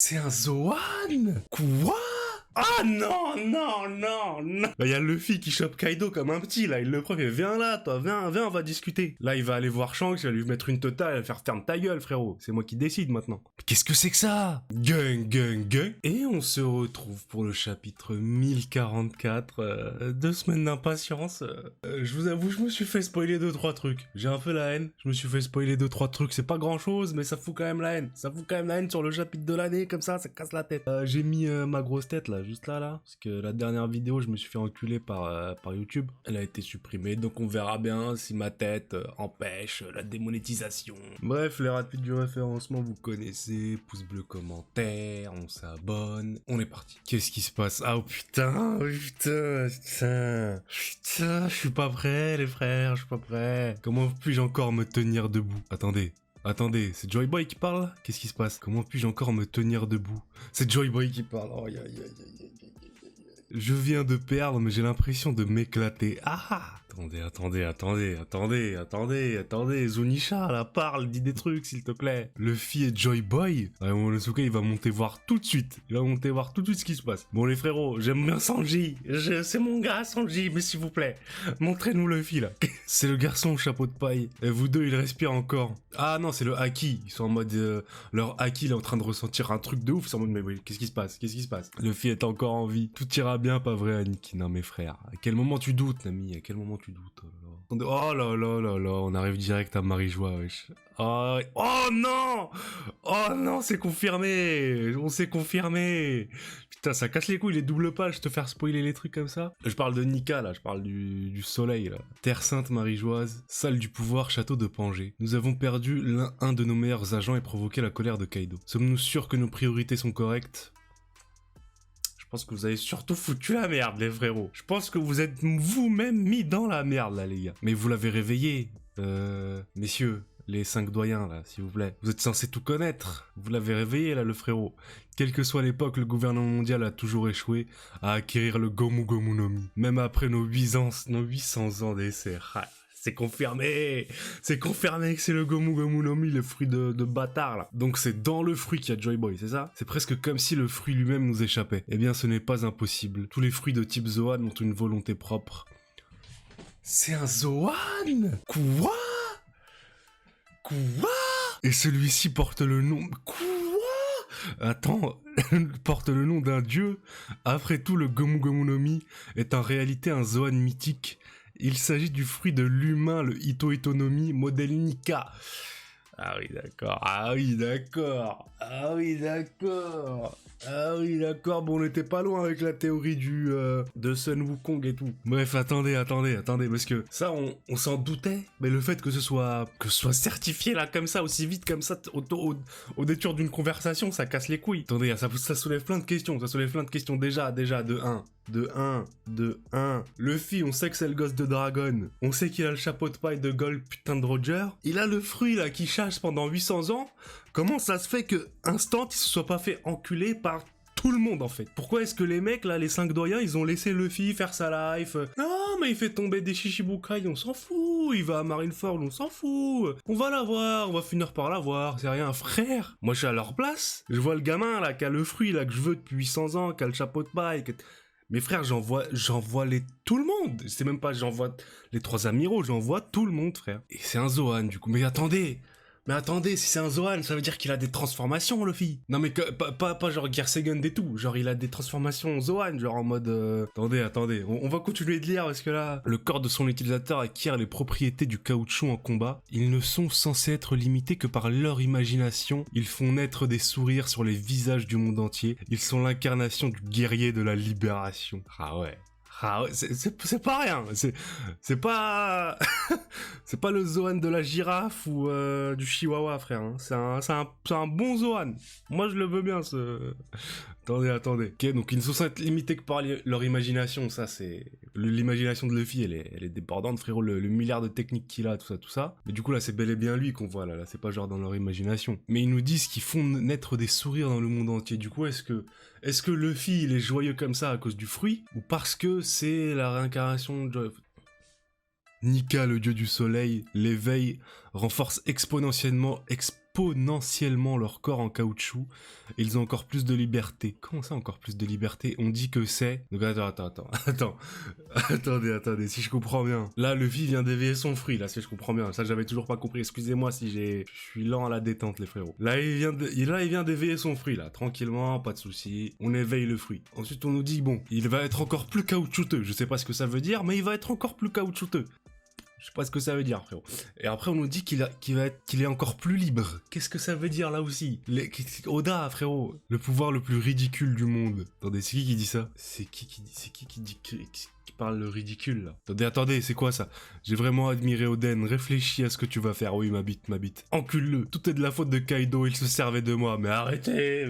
C'est un Zoan? Quoi? Ah non, non, non, non. Là, il y a Luffy qui chope Kaido comme un petit, là. Il le prend, il fait, viens là, toi, viens, on va discuter. Là, il va aller voir Shanks, il va lui mettre une totale, il va faire ferme ta gueule, frérot. C'est moi qui décide maintenant. Qu'est-ce que c'est que ça? Gang, gang, gang. Et on se retrouve pour le chapitre 1044. 2 semaines d'impatience. Je vous avoue, je me suis fait spoiler 2-3 trucs. J'ai un peu la haine. Je me suis fait spoiler 2-3 trucs. C'est pas grand chose, mais ça fout quand même la haine. Ça fout quand même la haine sur le chapitre de l'année, comme ça casse la tête. J'ai mis ma grosse tête là, juste là, parce que la dernière vidéo, je me suis fait enculer par YouTube. Elle a été supprimée, donc on verra bien si ma tête empêche la démonétisation. Bref, les rapides du référencement, vous connaissez. Pouce bleu, commentaire, on s'abonne. On est parti. Qu'est-ce qui se passe? Ah oh, putain, putain, putain, putain, je suis pas prêt, les frères, je suis pas prêt. Comment puis-je encore me tenir debout? Attendez, c'est Joy Boy qui parle là? Qu'est-ce qui se passe? Comment puis-je encore me tenir debout? C'est Joy Boy qui parle. Oh, aïe, aïe, aïe, aïe, aïe. Je viens de perdre, mais j'ai l'impression de m'éclater. Ah! Attendez. Zunisha, là, parle, dis des trucs, s'il te plaît. Luffy et Joy Boy? Ouais, Momonosuke, il va monter voir tout de suite. Ce qui se passe. Bon, les frérots, j'aime bien Sanji. C'est mon gars, Sanji, mais s'il vous plaît, montrez-nous Luffy, là. C'est le garçon au chapeau de paille. Et vous deux, il respire encore. Ah non, c'est le Haki. Ils sont en mode... leur Haki, il est en train de ressentir un truc de ouf. C'est en mode, mais oui, qu'est-ce qui se passe? Luffy est encore en vie. Tout ira bien, pas vrai, Aniki? Non, mes frères. À quel moment tu doutes, Nami? À quel moment tu doutes? Oh là là, on arrive direct à Marie-Joie, wesh. Oh non! Oh non, c'est confirmé! On s'est confirmé! Putain, ça casse les couilles, les doubles pages, te faire spoiler les trucs comme ça. Je parle de Nika, là, je parle du soleil, là. Terre Sainte Marie-Joise, salle du pouvoir, château de Pangée. Nous avons perdu un de nos meilleurs agents et provoqué la colère de Kaido. Sommes-nous sûrs que nos priorités sont correctes? Je pense que vous avez surtout foutu la merde, les frérots. Je pense que vous êtes vous-même mis dans la merde, là, les gars. Mais vous l'avez réveillé, messieurs, les 5 doyens, là, s'il vous plaît. Vous êtes censés tout connaître. Vous l'avez réveillé, là, le frérot. Quelle que soit l'époque, le gouvernement mondial a toujours échoué à acquérir le Gomu Gomu no Mi. Même après nos 800 ans d'essai. C'est confirmé que c'est le Gomu Gomu no Mi, le fruit de bâtard, là. Donc c'est dans le fruit qu'il y a Joy Boy, c'est ça? C'est presque comme si le fruit lui-même nous échappait. Eh bien, ce n'est pas impossible. Tous les fruits de type Zoan ont une volonté propre. C'est un Zoan? Quoi? Et celui-ci porte le nom... Quoi? Attends, porte le nom d'un dieu. Après tout, le Gomu Gomu no Mi est en réalité un Zoan mythique. Il s'agit du fruit de l'humain, le Ito Ito no Mi, modèle Nika. Ah oui, d'accord. Bon, on était pas loin avec la théorie de Sun Wukong et tout. Bref, attendez, parce que ça, on s'en doutait. Mais le fait que ce soit certifié là, comme ça, aussi vite, comme ça, au détour d'une conversation, ça casse les couilles. Attendez, ça soulève plein de questions. Déjà, de 1. Luffy, on sait que c'est le gosse de Dragon. On sait qu'il a le chapeau de paille de Gold, putain de Roger. Il a le fruit là qui chasse pendant 800 ans. Comment ça se fait que Instant, il se soit pas fait enculer par tout le monde en fait? Pourquoi est-ce que les mecs là, les 5 doyens, ils ont laissé Luffy faire sa life? Non, mais il fait tomber des Shichibukai, on s'en fout. Il va à Marineford, on s'en fout. On va la voir, on va finir par la voir. C'est rien, frère. Moi, je suis à leur place. Je vois le gamin là qui a le fruit là que je veux depuis 800 ans, qui a le chapeau de paille. Mais frère, j'envoie tout le monde. C'est même pas j'envoie les 3 amiraux, j'envoie tout le monde, frère. Et c'est un Zoan, du coup. Mais attendez, si c'est un Zoan, ça veut dire qu'il a des transformations, Luffy. Non mais pas genre Gear-Second et tout. Genre il a des transformations Zoan, genre en mode... Attendez, on va continuer de lire parce que là... Le corps de son utilisateur acquiert les propriétés du caoutchouc en combat. Ils ne sont censés être limités que par leur imagination. Ils font naître des sourires sur les visages du monde entier. Ils sont l'incarnation du guerrier de la libération. Ah ouais, c'est pas rien, c'est pas c'est pas le Zoan de la girafe ou du chihuahua, frère, hein. C'est un bon Zoan. Moi je le veux bien ce... Attendez. Ok, donc ils ne sont censés limités que par leur imagination, ça c'est... L'imagination de Luffy, elle est débordante, frérot, le milliard de techniques qu'il a, tout ça. Mais du coup là c'est bel et bien lui qu'on voit là, c'est pas genre dans leur imagination. Mais ils nous disent qu'ils font naître des sourires dans le monde entier. Du coup est-ce que Luffy il est joyeux comme ça à cause du fruit, ou parce que c'est la réincarnation de Joy... Nika, le dieu du soleil, l'éveil renforce exponentiellement exponentiellement leur corps en caoutchouc. Et ils ont encore plus de liberté. Comment ça, encore plus de liberté? On dit que c'est... Donc attendez, si je comprends bien. Là, Luffy vient d'éveiller son fruit, là, si je comprends bien. Ça, j'avais toujours pas compris. Excusez-moi si je suis lent à la détente, les frérots. Là, il vient d'éveiller son fruit, là. Tranquillement, pas de soucis. On éveille le fruit. Ensuite, on nous dit, bon, il va être encore plus caoutchouteux. Je sais pas ce que ça veut dire, mais il va être encore plus caoutchouteux. Je sais pas ce que ça veut dire, frérot. Et après, on nous dit qu'il est encore plus libre. Qu'est-ce que ça veut dire, là aussi? Oda, frérot. Le pouvoir le plus ridicule du monde. Attendez, c'est qui dit ça? C'est qui parle le ridicule, là? Attendez, c'est quoi ça? J'ai vraiment admiré Oden. Réfléchis à ce que tu vas faire. Oui, ma bite. Encule-le. Tout est de la faute de Kaido. Il se servait de moi. Mais arrêtez.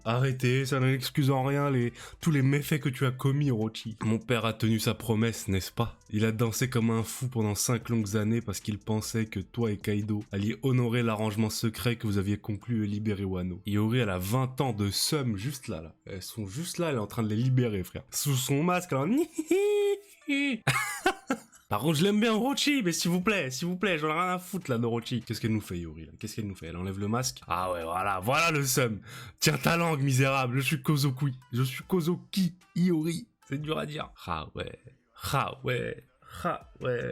Arrêtez, ça n'excuse en rien tous les méfaits que tu as commis, Orochi. Mon père a tenu sa promesse, n'est-ce pas? Il a dansé comme un fou pendant 5 longues années parce qu'il pensait que toi et Kaido alliez honorer l'arrangement secret que vous aviez conclu et libérer Wano. Iori, elle a 20 ans de somme juste là. Elles sont juste là, elle est en train de les libérer, frère. Sous son masque, elle en... Par contre, je l'aime bien, Orochi, mais s'il vous plaît, j'en ai rien à foutre, là, d'Orochi. Qu'est-ce qu'elle nous fait, Iori, là? Qu'est-ce qu'elle nous fait? Elle enlève le masque? Ah ouais, voilà le seum. Tiens ta langue, misérable, je suis Kozoki, Iori. C'est dur à dire. Ah ouais.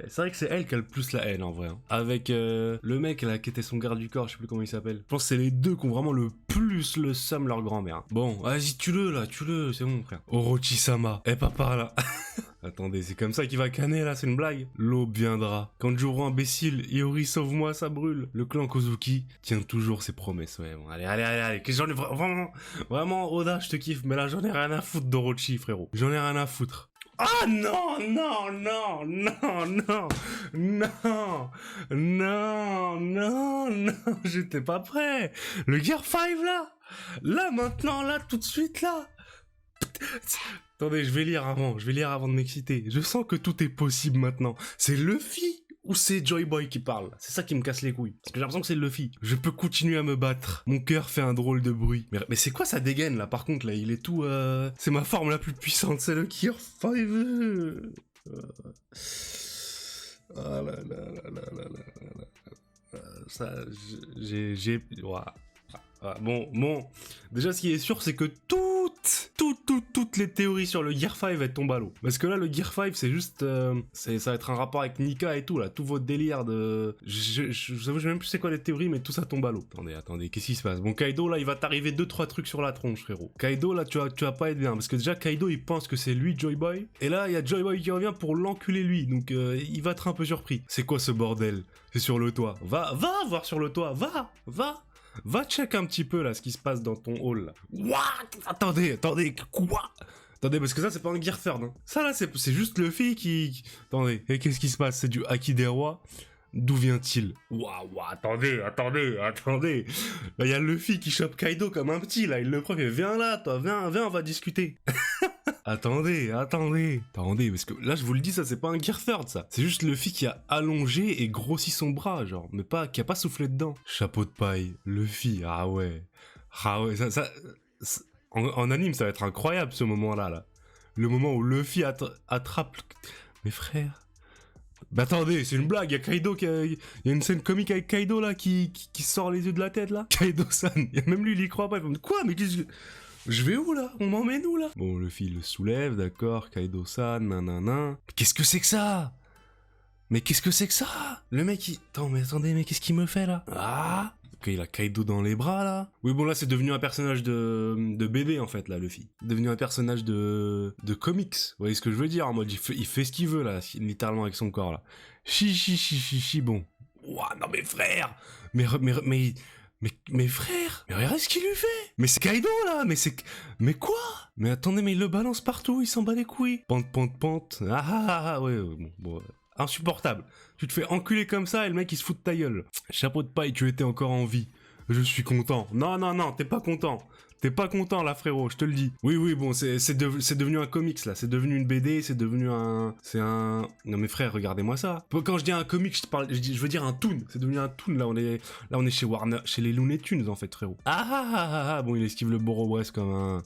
C'est vrai que c'est elle qui a le plus la haine, en vrai. Hein. Avec le mec, là, qui était son garde du corps, je sais plus comment il s'appelle. Je pense que c'est les deux qui ont vraiment le plus le seum leur grand-mère. Bon, vas-y, tue-le, c'est bon, frère. Orochi-sama, pas par là. Attendez, c'est comme ça qu'il va canner, là, c'est une blague. L'aube viendra. Quand Juro imbécile, Iori, sauve-moi, ça brûle. Le clan Kozuki tient toujours ses promesses, ouais. Bon, allez. J'en ai vraiment, Oda, je te kiffe, mais là, j'en ai rien à foutre d'Orochi, frérot. J'en ai rien à foutre. Ah non, j'étais pas prêt. Le Gear 5 là maintenant, là, tout de suite là. Attendez, je vais lire avant de m'exciter. Je sens que tout est possible maintenant. C'est Luffy ou c'est Joy Boy qui parle? C'est ça qui me casse les couilles. Parce que j'ai l'impression que c'est Luffy. Je peux continuer à me battre. Mon cœur fait un drôle de bruit. Mais c'est quoi sa dégaine là? Par contre là, il est tout... C'est ma forme la plus puissante, c'est le Gear 5. Ah là là. Ça, j'ai... Ouah. Ah, bon, déjà ce qui est sûr c'est que toutes les théories sur le Gear 5 elles tombent à l'eau. Parce que là le Gear 5 c'est juste, ça va être un rapport avec Nika et tout là, tout votre délire de... Je sais même plus c'est quoi les théories mais tout ça tombe à l'eau. Attendez, qu'est-ce qui se passe? Bon Kaido là il va t'arriver 2-3 trucs sur la tronche frérot. Kaido là tu vas pas être bien parce que déjà Kaido il pense que c'est lui Joy Boy et là il y a Joy Boy qui revient pour l'enculer lui donc il va être un peu surpris. C'est quoi ce bordel? C'est sur le toit. Va voir sur le toit, va check un petit peu là ce qui se passe dans ton hall là. What? Attendez, quoi? Attendez, parce que ça c'est pas un Gear Third. Hein. Ça là c'est juste Luffy qui... Attendez, et qu'est-ce qui se passe? C'est du Haki des rois. D'où vient-il? Waouh, attendez. Là il y a Luffy qui chope Kaido comme un petit là, il le prend et viens là toi, viens on va discuter. Attendez, parce que là je vous le dis, ça c'est pas un Gear Third ça. C'est juste Luffy qui a allongé et grossi son bras, genre, mais pas, qui a pas soufflé dedans. Chapeau de paille, Luffy, ah ouais, ça en anime ça va être incroyable ce moment-là, là. Le moment où Luffy attrape... Mes frères... Bah attendez, c'est une blague, il y a une scène comique avec Kaido là qui sort les yeux de la tête là. Kaido-san, même lui il y croit pas, il me dit quoi, mais qu'est-ce que... Je vais où là? On m'emmène où là? Bon, Luffy le soulève, d'accord, Kaido-san, nanana. Qu'est-ce que c'est que ça? Le mec il... Attendez, mais qu'est-ce qu'il me fait là? Ah! Ok, il a Kaido dans les bras là. Oui, bon là c'est devenu un personnage de BD en fait là, Luffy. Devenu un personnage de comics. Vous voyez ce que je veux dire? En mode il fait ce qu'il veut là, littéralement avec son corps là. Chi, bon. Ouah, non mais frère! Mais frère, mais regarde ce qu'il lui fait. Mais c'est Kaido là, mais quoi? Mais attendez, mais il le balance partout, il s'en bat les couilles. Pente. Ouais, bon. Insupportable. Tu te fais enculer comme ça et le mec il se fout de ta gueule. Chapeau de paille, tu étais encore en vie. Je suis content. Non, t'es pas content. T'es pas content là frérot, je te le dis. Oui, bon, c'est devenu un comics là, c'est devenu une BD, c'est devenu un... Non mais frère, regardez-moi ça. Quand je dis un comics, je veux dire un toon. C'est devenu un toon, là on est chez Warner, chez les Looney Tunes en fait frérot. Bon, il esquive le Boros comme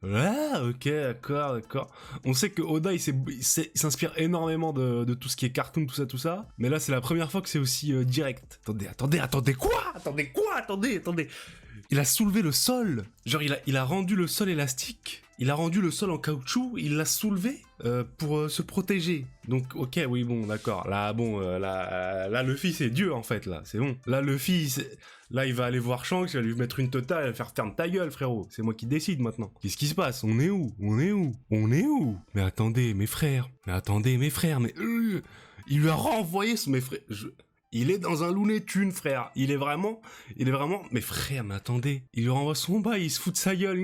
Ah, ok, d'accord. On sait que Oda, il s'inspire énormément de tout ce qui est cartoon, tout ça. Mais là, c'est la première fois que c'est aussi direct. Attendez, quoi? Attendez. Il a soulevé le sol. Genre, il a rendu le sol élastique. Il a rendu le sol en caoutchouc. Il l'a soulevé pour se protéger. Donc, ok, oui, bon, d'accord. Là, bon, là, Luffy, c'est Dieu, en fait, là. C'est bon. Là, Luffy, là, il va aller voir Shanks, il va lui mettre une totale, il va faire ferme ta gueule, frérot. C'est moi qui décide, maintenant. Qu'est-ce qui se passe? On est où? Mais attendez, mes frères. Mais... il lui a renvoyé mes frères. Il est dans un Looney Tunes, frère. Il est vraiment... Mais frère, mais attendez. Il lui renvoie son bail, il se fout de sa gueule.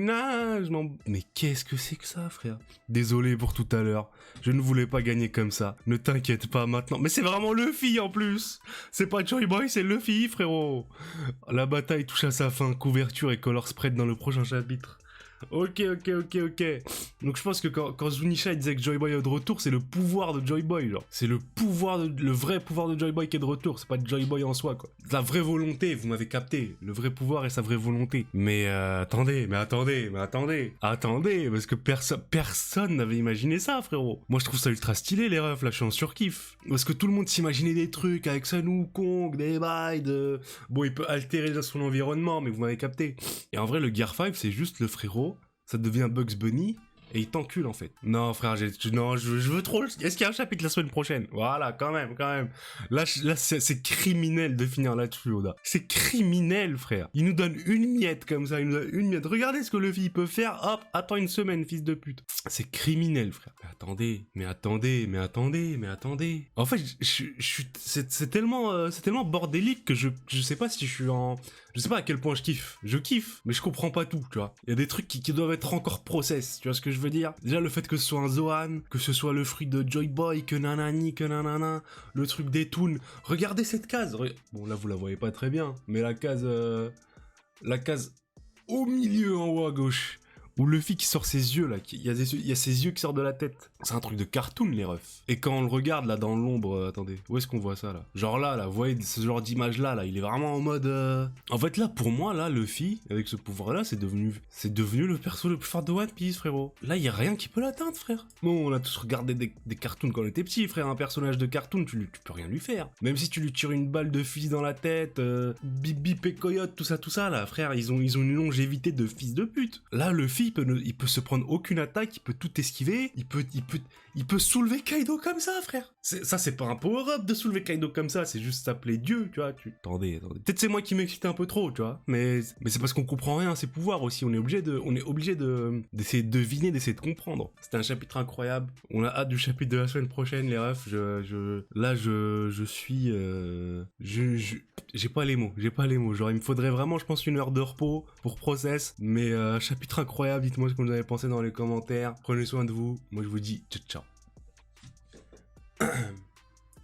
Mais qu'est-ce que c'est que ça, frère? Désolé pour tout à l'heure. Je ne voulais pas gagner comme ça. Ne t'inquiète pas maintenant. Mais c'est vraiment Luffy, en plus. C'est pas Joy Boy, c'est Luffy, frérot. La bataille touche à sa fin. Couverture et color spread dans le prochain chapitre. Ok. Donc je pense que quand Zunisha disait que Joy Boy est de retour, c'est le pouvoir de Joy Boy, genre. C'est le vrai pouvoir de Joy Boy qui est de retour. C'est pas Joy Boy en soi, quoi. La vraie volonté, vous m'avez capté. Le vrai pouvoir et sa vraie volonté. Mais attendez, parce que personne n'avait imaginé ça, frérot. Moi je trouve ça ultra stylé, les refs, là je suis en surkiff. Parce que tout le monde s'imaginait des trucs avec Sun Wukong, des bails de... Bon, il peut altérer son environnement, mais vous m'avez capté. Et en vrai, le Gear 5, c'est juste le frérot. Ça devient Bugs Bunny et il t'encule en fait. Non frère, je veux trop... Est-ce qu'il y a un chapitre la semaine prochaine? Voilà, quand même. Là c'est criminel de finir là-dessus, Oda. C'est criminel, frère. Il nous donne une miette comme ça, Regardez ce que Luffy peut faire, hop, attends une semaine, fils de pute. C'est criminel, frère. Mais attendez. En fait, c'est tellement bordélique que je sais pas si je suis en... Je sais pas à quel point je kiffe. Je kiffe, mais je comprends pas tout, tu vois. Il y a des trucs qui doivent être encore process, tu vois ce que je veux dire? Déjà, le fait que ce soit un Zoan, que ce soit le fruit de Joy Boy, que nanani, que nanana, le truc des Toons. Regardez cette case. Bon, là, vous la voyez pas très bien, mais la case au milieu en haut à gauche. Où Luffy qui sort ses yeux là, il y a ses yeux qui sortent de la tête. C'est un truc de cartoon, les refs. Et quand on le regarde là dans l'ombre, attendez, où est-ce qu'on voit ça là? Genre là, vous voyez ce genre d'image là, il est vraiment en mode... En fait là, pour moi là, Luffy, avec ce pouvoir là, c'est devenu le perso le plus fort de One Piece, frérot. Là, il y a rien qui peut l'atteindre, frère. Bon, on a tous regardé des cartoons quand on était petit, frère. Un personnage de cartoon, tu peux rien lui faire. Même si tu lui tires une balle de fusil dans la tête, bip bip et coyote, tout ça là, frère, ils ont une longévité de fils de pute. Là, Luffy, il peut se prendre aucune attaque, il peut tout esquiver, il peut soulever Kaido comme ça, frère. Ça, c'est pas un power-up de soulever Kaido comme ça, c'est juste s'appeler Dieu, tu vois. Attendez. Peut-être c'est moi qui m'excite un peu trop, tu vois. Mais c'est parce qu'on comprend rien à ses pouvoirs aussi. On est obligé d'essayer de deviner, d'essayer de comprendre. C'était un chapitre incroyable. On a hâte du chapitre de la semaine prochaine, les refs. Je suis... J'ai pas les mots. Genre, il me faudrait vraiment, je pense, 1 heure de repos pour process. Mais chapitre incroyable, dites-moi ce que vous avez pensé dans les commentaires. Prenez soin de vous. Moi, je vous dis ciao.